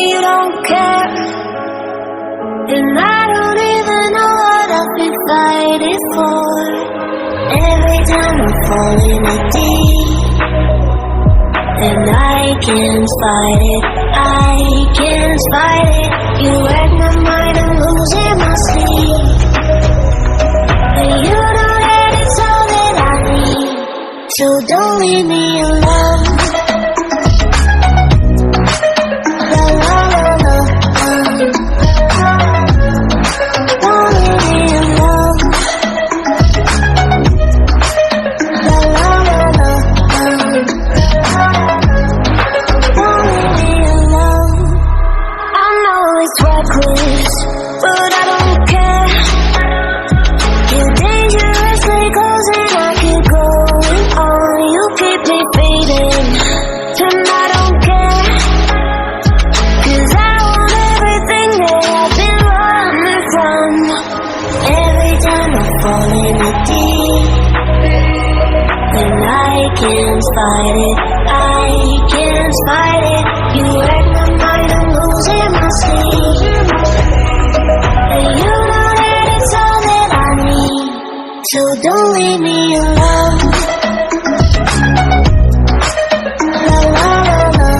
you don't care, and I don't even know what I've been fighting for. Every time I'm falling in deep, and I can't fight it, I can't fight it. You wreck my mind, I'm losing my sleep, and you know that it's all that I need, so don't leave me alone. Can't fight it, I can't fight it. You wreck my mind, I'm losing my sleep, and you know that it's all that I need, so don't leave me alone. La la la la,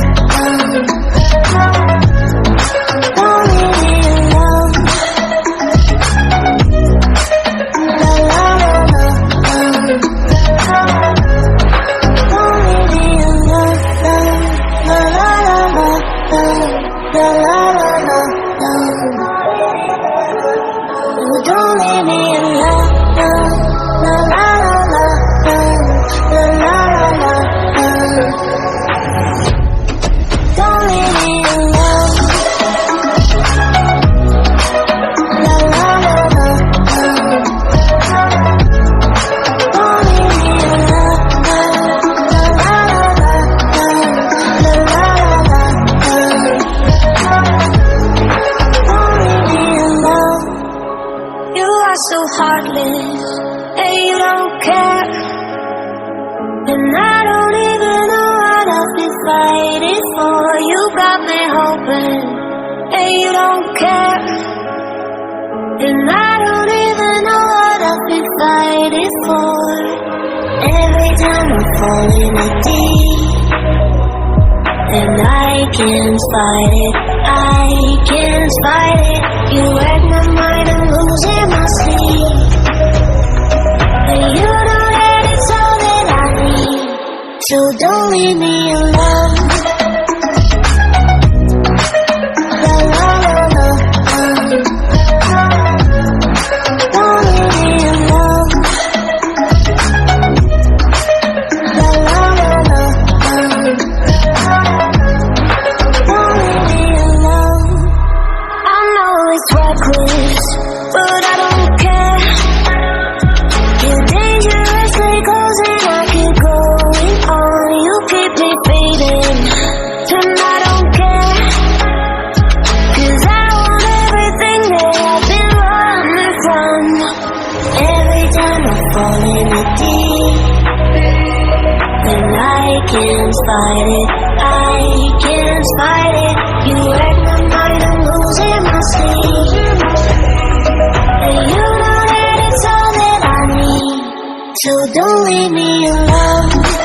don't leave me alone. La la la la, don't leave me alone. La la la la, la la la la, don't leave me alone. La la la la, don't leave me alone. La la la la, la la la la, you are so heartless, and you don't care, and I don't even know what I've been fighting for. You got me hoping, and you don't care, and I don't even know what I've been fighting for. Every time I'm falling in deep, and I can't fight it, I can't fight it. You wreck my mind, I'm losing my sleep, and you know that it's all that I need, so don't leave me alone. La la la la, don't leave me alone. La la la la, don't leave me alone. I know it's reckless, but I don't care. You're dangerously close and I keep going on. You keep me fading, and I don't care, 'cause I want everything that I've been running from. Every time I fall in the deep, and I can't fight it, I can't fight it. You wreck my mind, I'm losing my sleep, and you know that it's all that I need, so don't leave me alone.